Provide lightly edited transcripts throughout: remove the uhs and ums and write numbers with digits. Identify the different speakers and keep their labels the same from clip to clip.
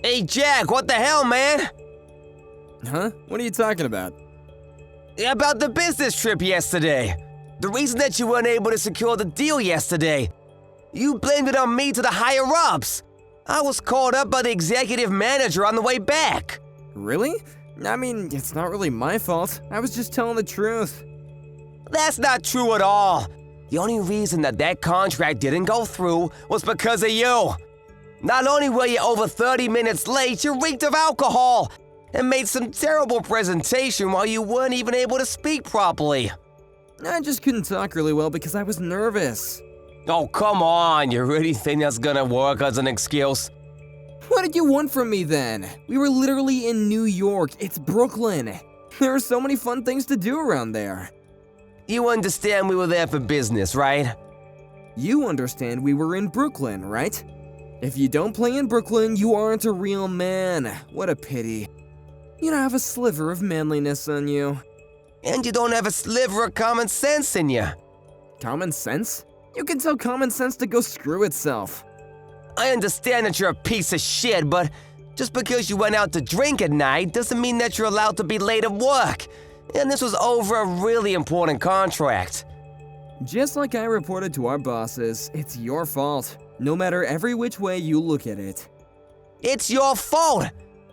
Speaker 1: Hey Jack, what the hell, man?
Speaker 2: Huh? What are you talking about?
Speaker 1: About the business trip yesterday. The reason that you weren't able to secure the deal yesterday. You blamed it on me to the higher-ups. I was called up by the executive manager on the way back.
Speaker 2: Really? I mean, it's not really my fault. I was just telling the truth.
Speaker 1: That's not true at all. The only reason that contract didn't go through was because of you. Not only were you over 30 minutes late, you reeked of alcohol and made some terrible presentation while you weren't even able to speak properly.
Speaker 2: I just couldn't talk really well because I was nervous.
Speaker 1: Oh, come on. You really think that's gonna work as an excuse?
Speaker 2: What did you want from me then? We were literally in New York. It's Brooklyn. There are so many fun things to do around there.
Speaker 1: You understand we were there for business, right?
Speaker 2: You understand we were in Brooklyn, right? If you don't play in Brooklyn, you aren't a real man. What a pity. You don't have a sliver of manliness on you.
Speaker 1: And you don't have a sliver of common sense in you.
Speaker 2: Common sense? You can tell common sense to go screw itself.
Speaker 1: I understand that you're a piece of shit, but just because you went out to drink at night doesn't mean that you're allowed to be late at work. And this was over a really important contract.
Speaker 2: Just like I reported to our bosses, it's your fault, no matter every which way you look at it.
Speaker 1: It's your fault.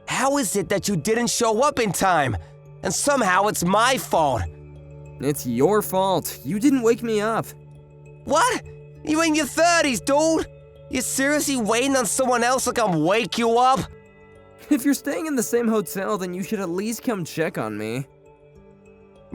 Speaker 1: How is it that you didn't show up in time? And somehow it's my fault.
Speaker 2: It's your fault. You didn't wake me up.
Speaker 1: What? You're in your 30s, dude. You seriously waiting on someone else to come wake you up?
Speaker 2: If you're staying in the same hotel, then you should at least come check on me.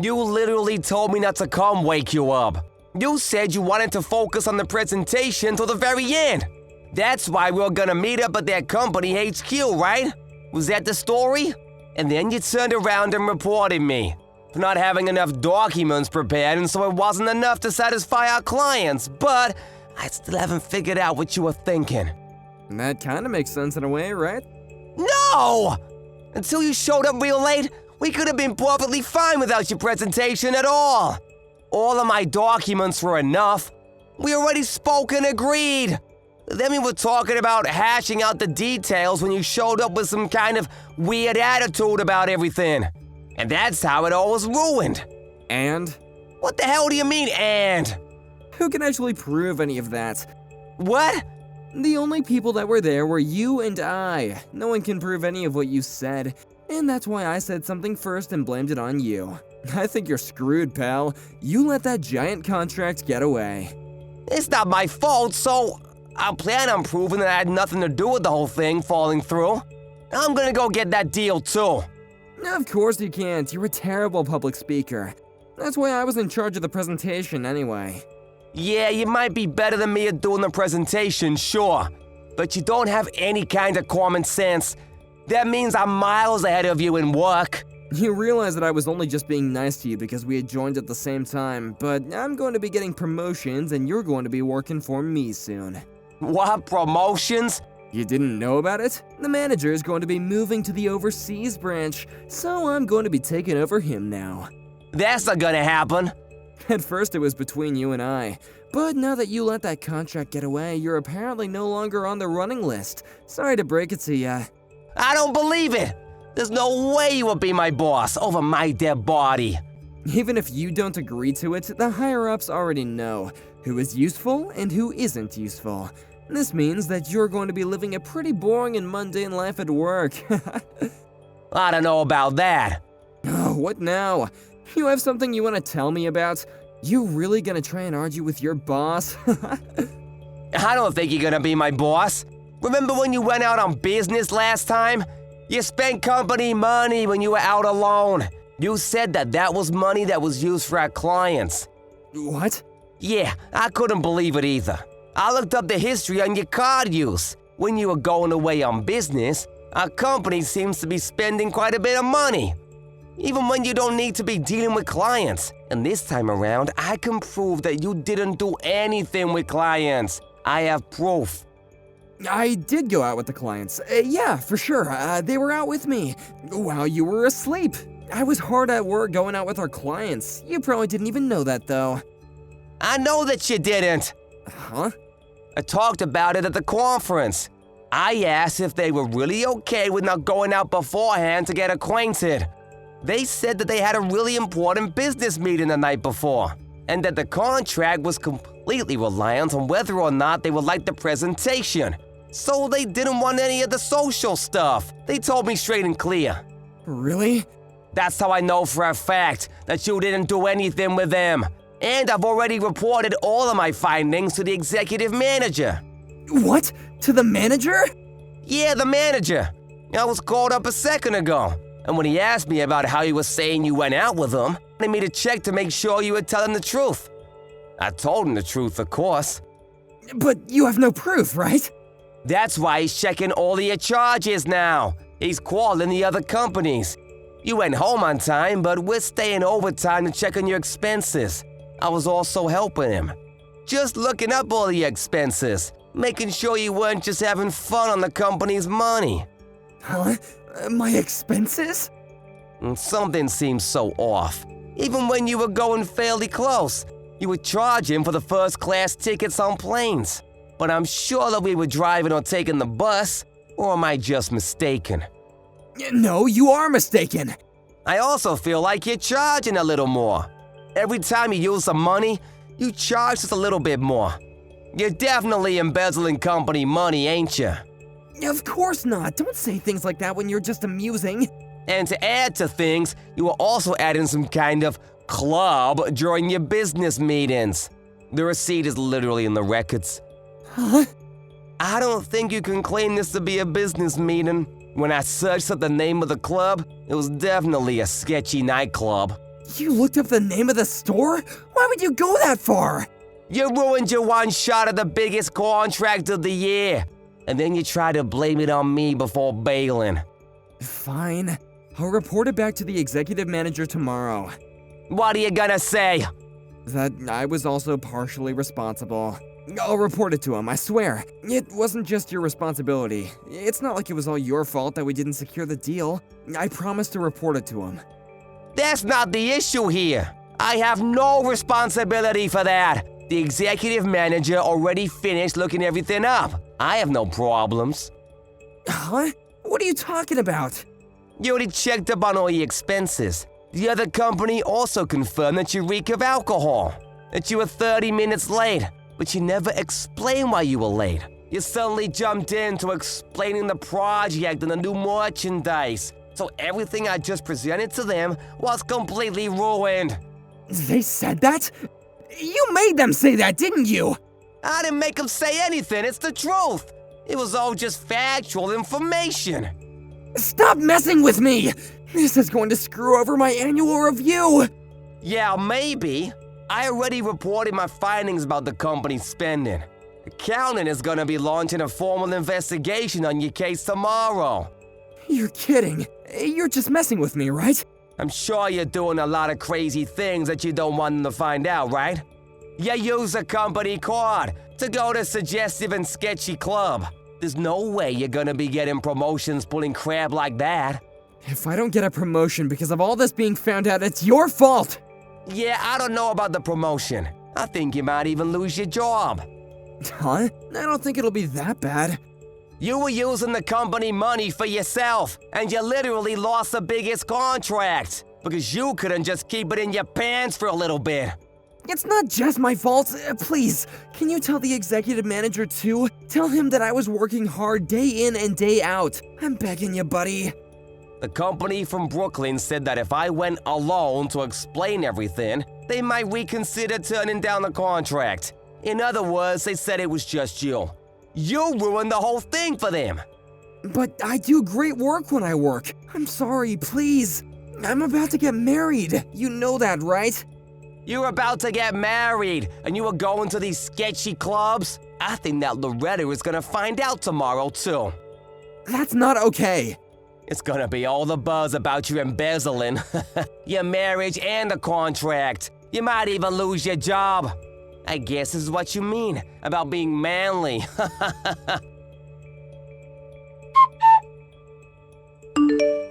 Speaker 1: You literally told me not to come wake you up. You said you wanted to focus on the presentation till the very end. That's why we were gonna meet up at that company HQ, right? Was that the story? And then you turned around and reported me for not having enough documents prepared, and so it wasn't enough to satisfy our clients, but I still haven't figured out what you were thinking.
Speaker 2: That kind of makes sense in a way, right?
Speaker 1: No! Until you showed up real late, we could have been perfectly fine without your presentation at all. All of my documents were enough. We already spoke and agreed. Then we were talking about hashing out the details when you showed up with some kind of weird attitude about everything. And that's how it all was ruined.
Speaker 2: And?
Speaker 1: What the hell do you mean, and?
Speaker 2: Who can actually prove any of that?
Speaker 1: What?
Speaker 2: The only people that were there were you and I. No one can prove any of what you said. And that's why I said something first and blamed it on you. I think you're screwed, pal. You let that giant contract get away.
Speaker 1: It's not my fault, so I plan on proving that I had nothing to do with the whole thing falling through. I'm gonna go get that deal too.
Speaker 2: Of course you can't. You're a terrible public speaker. That's why I was in charge of the presentation anyway.
Speaker 1: Yeah, you might be better than me at doing the presentation, sure. But you don't have any kind of common sense. That means I'm miles ahead of you in work.
Speaker 2: You realize that I was only just being nice to you because we had joined at the same time, but I'm going to be getting promotions and you're going to be working for me soon.
Speaker 1: What, promotions?
Speaker 2: You didn't know about it? The manager is going to be moving to the overseas branch, so I'm going to be taking over him now.
Speaker 1: That's not gonna happen.
Speaker 2: At first it was between you and I, but now that you let that contract get away, you're apparently no longer on the running list. Sorry to break it to ya.
Speaker 1: I don't believe it. There's no way you would be my boss over my dead body.
Speaker 2: Even if you don't agree to it, the higher-ups already know who is useful and who isn't useful. This means that you're going to be living a pretty boring and mundane life at work.
Speaker 1: I don't know about that.
Speaker 2: Oh, what now? You have something you want to tell me about? You really gonna try and argue with your boss?
Speaker 1: I don't think you're gonna be my boss. Remember when you went out on business last time? You spent company money when you were out alone. You said that was money that was used for our clients.
Speaker 2: What?
Speaker 1: Yeah, I couldn't believe it either. I looked up the history on your card use. When you were going away on business, our company seems to be spending quite a bit of money. Even when you don't need to be dealing with clients. And this time around, I can prove that you didn't do anything with clients. I have proof.
Speaker 2: I did go out with the clients. Yeah, for sure. They were out with me while you were asleep. I was hard at work going out with our clients. You probably didn't even know that, though.
Speaker 1: I know that you didn't.
Speaker 2: Huh?
Speaker 1: I talked about it at the conference. I asked if they were really okay with not going out beforehand to get acquainted. They said that they had a really important business meeting the night before, and that the contract was completely reliant on whether or not they would like the presentation. So they didn't want any of the social stuff. They told me straight and clear.
Speaker 2: Really?
Speaker 1: That's how I know for a fact that you didn't do anything with them. And I've already reported all of my findings to the executive manager.
Speaker 2: What? To the manager?
Speaker 1: Yeah, the manager. I was called up a second ago. And when he asked me about how you were saying you went out with him, he wanted me to check to make sure you were telling the truth. I told him the truth, of course.
Speaker 2: But you have no proof, right?
Speaker 1: That's why he's checking all of your charges now. He's calling the other companies. You went home on time, but we're staying overtime to check on your expenses. I was also helping him. Just looking up all the expenses, making sure you weren't just having fun on the company's money.
Speaker 2: Huh? My expenses?
Speaker 1: Something seems so off. Even when you were going fairly close, you were charging for the first-class tickets on planes. But I'm sure that we were driving or taking the bus, or am I just mistaken?
Speaker 2: No, you are mistaken.
Speaker 1: I also feel like you're charging a little more. Every time you use some money, you charge just a little bit more. You're definitely embezzling company money, ain't you?
Speaker 2: Of course not. Don't say things like that when you're just amusing.
Speaker 1: And to add to things, you are also adding some kind of club during your business meetings. The receipt is literally in the records.
Speaker 2: Huh?
Speaker 1: I don't think you can claim this to be a business meeting. When I searched up the name of the club, it was definitely a sketchy nightclub.
Speaker 2: You looked up the name of the store? Why would you go that far?
Speaker 1: You ruined your one shot at the biggest contract of the year. And then you try to blame it on me before bailing.
Speaker 2: Fine. I'll report it back to the executive manager tomorrow.
Speaker 1: What are you gonna say?
Speaker 2: That I was also partially responsible. I'll report it to him, I swear. It wasn't just your responsibility. It's not like it was all your fault that we didn't secure the deal. I promised to report it to him.
Speaker 1: That's not the issue here. I have no responsibility for that. The executive manager already finished looking everything up. I have no problems.
Speaker 2: Huh? What are you talking about?
Speaker 1: You already checked up on all your expenses. The other company also confirmed that you reek of alcohol, that you were 30 minutes late, but you never explained why you were late. You suddenly jumped into explaining the project and the new merchandise, so everything I just presented to them was completely ruined.
Speaker 2: They said that? You made them say that, didn't you?
Speaker 1: I didn't make them say anything, it's the truth. It was all just factual information.
Speaker 2: Stop messing with me! This is going to screw over my annual review!
Speaker 1: Yeah, maybe. I already reported my findings about the company's spending. Accountant is gonna be launching a formal investigation on your case tomorrow.
Speaker 2: You're kidding. You're just messing with me, right?
Speaker 1: I'm sure you're doing a lot of crazy things that you don't want them to find out, right? You use a company card to go to suggestive and sketchy club. There's no way you're gonna be getting promotions pulling crap like that.
Speaker 2: If I don't get a promotion because of all this being found out, it's your fault!
Speaker 1: Yeah, I don't know about the promotion. I think you might even lose your job.
Speaker 2: Huh? I don't think it'll be that bad.
Speaker 1: You were using the company money for yourself, and you literally lost the biggest contract because you couldn't just keep it in your pants for a little bit.
Speaker 2: It's not just my fault. Please, can you tell the executive manager too? Tell him that I was working hard day in and day out. I'm begging you, buddy.
Speaker 1: The company from Brooklyn said that if I went alone to explain everything, they might reconsider turning down the contract. In other words, they said it was just you. You ruined the whole thing for them.
Speaker 2: But I do great work when I work. I'm sorry, please. I'm about to get married. You know that, right?
Speaker 1: You're about to get married, and you are going to these sketchy clubs? I think that Loretta is gonna find out tomorrow, too.
Speaker 2: That's not okay.
Speaker 1: It's gonna be all the buzz about you embezzling, your marriage and the contract. You might even lose your job. I guess this is what you mean about being manly.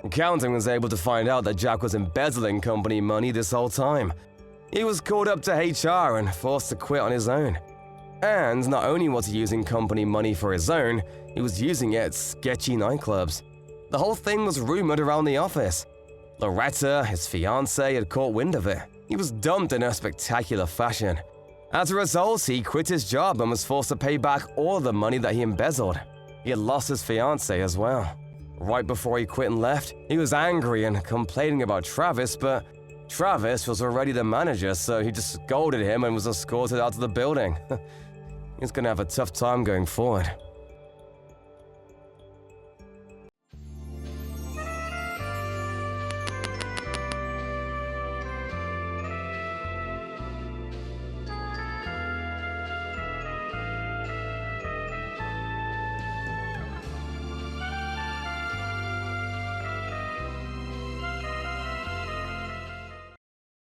Speaker 1: Accounting was able to find out that Jack was embezzling company money this whole time. He was called up to HR and forced to quit on his own. And not only was he using company money for his own, He was using it at sketchy nightclubs. The whole thing was rumored around the office. Loretta, his fiancée, had caught wind of it. He was dumped in a spectacular fashion. As a result, he quit his job and was forced to pay back all the money that he embezzled. He had lost his fiancée as well. Right before he quit and left, he was angry and complaining about Travis, but Travis was already the manager, so he just scolded him and was escorted out of the building. He's gonna have a tough time going forward.